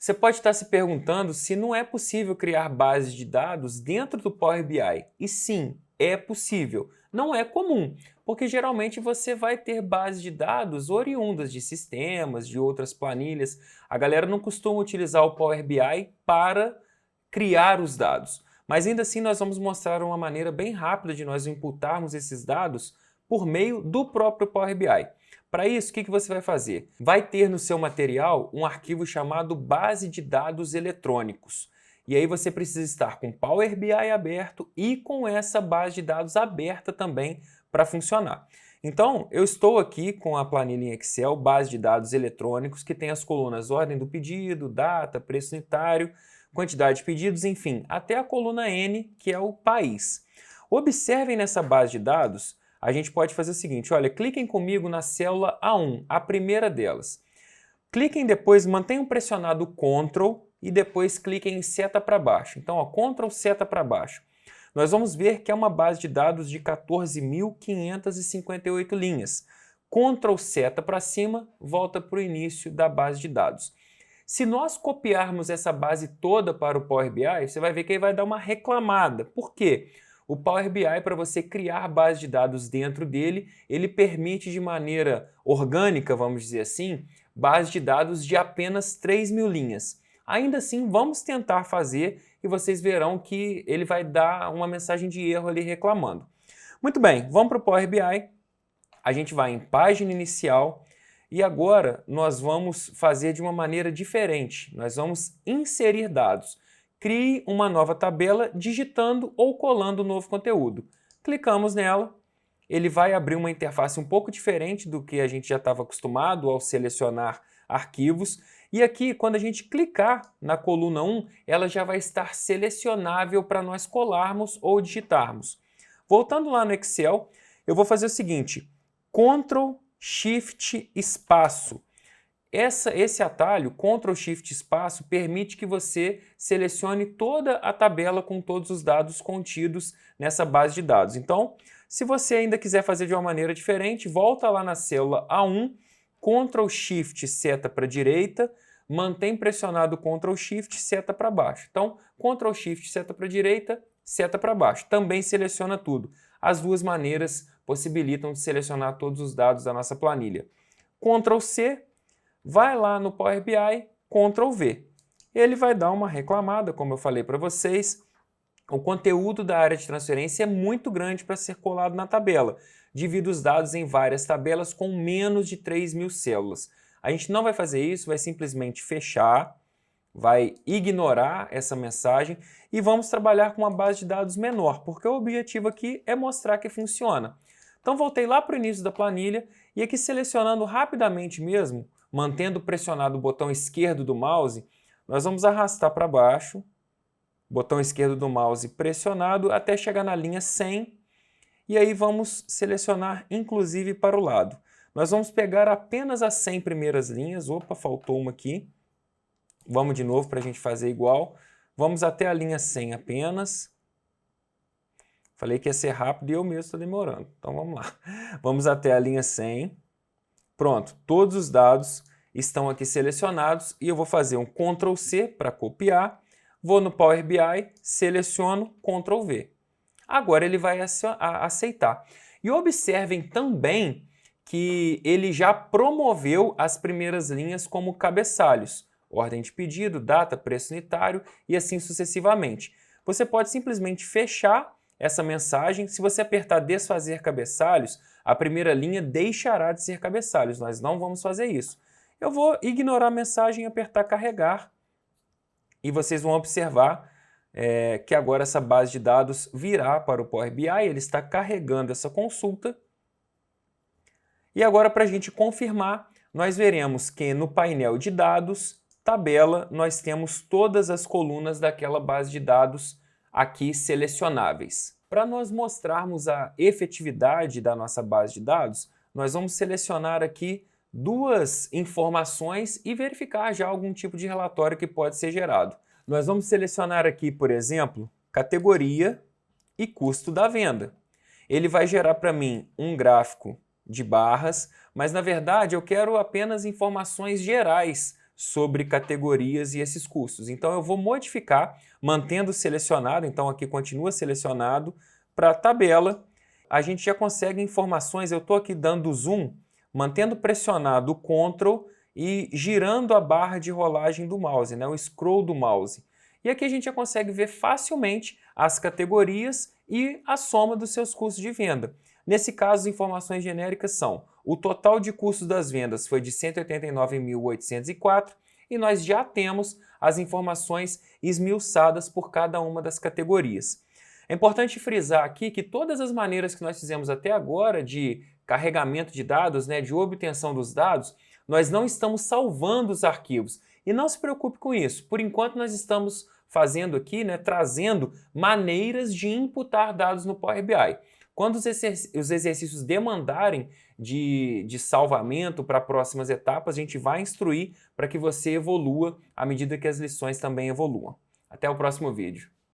Você pode estar se perguntando se não é possível criar bases de dados dentro do Power BI. E sim, é possível. Não é comum, porque geralmente você vai ter bases de dados oriundas de sistemas, de outras planilhas. A galera não costuma utilizar o Power BI para criar os dados. Mas ainda assim nós vamos mostrar uma maneira bem rápida de nós imputarmos esses dados por meio do próprio Power BI. Para isso, o que você vai fazer? Vai ter no seu material um arquivo chamado Base de Dados Eletrônicos. E aí você precisa estar com Power BI aberto e com essa base de dados aberta também para funcionar. Então, eu estou aqui com a planilha em Excel, Base de Dados Eletrônicos, que tem as colunas Ordem do Pedido, Data, Preço Unitário, Quantidade de pedidos, enfim, até a coluna N, que é o país. Observem nessa base de dados, a gente pode fazer o seguinte, olha, cliquem comigo na célula A1, a primeira delas. Cliquem depois, mantenham pressionado o Ctrl e depois cliquem em seta para baixo. Então, ó, Ctrl, seta para baixo. Nós vamos ver que é uma base de dados de 14.558 linhas. Ctrl, seta para cima, volta para o início da base de dados. Se nós copiarmos essa base toda para o Power BI, você vai ver que ele vai dar uma reclamada. Por quê? O Power BI, para você criar base de dados dentro dele, ele permite de maneira orgânica, vamos dizer assim, base de dados de apenas 3.000 linhas. Ainda assim, vamos tentar fazer e vocês verão que ele vai dar uma mensagem de erro ali reclamando. Muito bem, vamos para o Power BI. A gente vai em página inicial. E agora nós vamos fazer de uma maneira diferente. Nós vamos inserir dados. Crie uma nova tabela digitando ou colando o novo conteúdo. Clicamos nela, ele vai abrir uma interface um pouco diferente do que a gente já estava acostumado ao selecionar arquivos. E aqui, quando a gente clicar na coluna 1, ela já vai estar selecionável para nós colarmos ou digitarmos. Voltando lá no Excel, eu vou fazer o seguinte, Ctrl Shift espaço. Esse atalho, Ctrl Shift espaço, permite que você selecione toda a tabela com todos os dados contidos nessa base de dados. Então, se você ainda quiser fazer de uma maneira diferente, volta lá na célula A1, Ctrl Shift seta para a direita, mantém pressionado Ctrl Shift seta para baixo. Então, Ctrl Shift seta para a direita, seta para baixo. Também seleciona tudo. As duas maneiras possibilitam de selecionar todos os dados da nossa planilha. Ctrl C, vai lá no Power BI, Ctrl V. Ele vai dar uma reclamada, como eu falei para vocês. O conteúdo da área de transferência é muito grande para ser colado na tabela. Divide os dados em várias tabelas com menos de 3.000 células. A gente não vai fazer isso, vai simplesmente fechar, vai ignorar essa mensagem e vamos trabalhar com uma base de dados menor, porque o objetivo aqui é mostrar que funciona. Então voltei lá para o início da planilha e aqui selecionando rapidamente mesmo, mantendo pressionado o botão esquerdo do mouse, nós vamos arrastar para baixo, botão esquerdo do mouse pressionado até chegar na linha 100 e aí vamos selecionar inclusive para o lado. Nós vamos pegar apenas as 100 primeiras linhas, opa, faltou uma aqui. Vamos de novo para a gente fazer igual. Vamos até a linha 100 apenas. Falei que ia ser rápido e eu mesmo estou demorando. Então vamos lá. Vamos até a linha 100. Pronto, todos os dados estão aqui selecionados e eu vou fazer um Ctrl C para copiar. Vou no Power BI, seleciono, Ctrl V. Agora ele vai aceitar. E observem também que ele já promoveu as primeiras linhas como cabeçalhos. Ordem de pedido, data, preço unitário e assim sucessivamente. Você pode simplesmente fechar essa mensagem. Se você apertar desfazer cabeçalhos, a primeira linha deixará de ser cabeçalhos. Nós não vamos fazer isso. Eu vou ignorar a mensagem e apertar carregar. E vocês vão observar que agora essa base de dados virá para o Power BI. Ele está carregando essa consulta. E agora, para a gente confirmar, nós veremos que no painel de dados, tabela, nós temos todas as colunas daquela base de dados aqui selecionáveis. Para nós mostrarmos a efetividade da nossa base de dados, nós vamos selecionar aqui duas informações e verificar já algum tipo de relatório que pode ser gerado. Nós vamos selecionar aqui, por exemplo, categoria e custo da venda. Ele vai gerar para mim um gráfico de barras, mas na verdade eu quero apenas informações gerais sobre categorias e esses custos. Então eu vou modificar, mantendo selecionado, então aqui continua selecionado, para a tabela. A gente já consegue informações, eu estou aqui dando zoom, mantendo pressionado o Ctrl e girando a barra de rolagem do mouse, né, o scroll do mouse. E aqui a gente já consegue ver facilmente as categorias e a soma dos seus custos de venda. Nesse caso, as informações genéricas são: o total de custos das vendas foi de 189.804 e nós já temos as informações esmiuçadas por cada uma das categorias. É importante frisar aqui que todas as maneiras que nós fizemos até agora de carregamento de dados, né, de obtenção dos dados, nós não estamos salvando os arquivos. E não se preocupe com isso. Por enquanto nós estamos fazendo aqui, né, trazendo maneiras de imputar dados no Power BI. Quando os exercícios demandarem de salvamento para próximas etapas, a gente vai instruir para que você evolua à medida que as lições também evoluam. Até o próximo vídeo.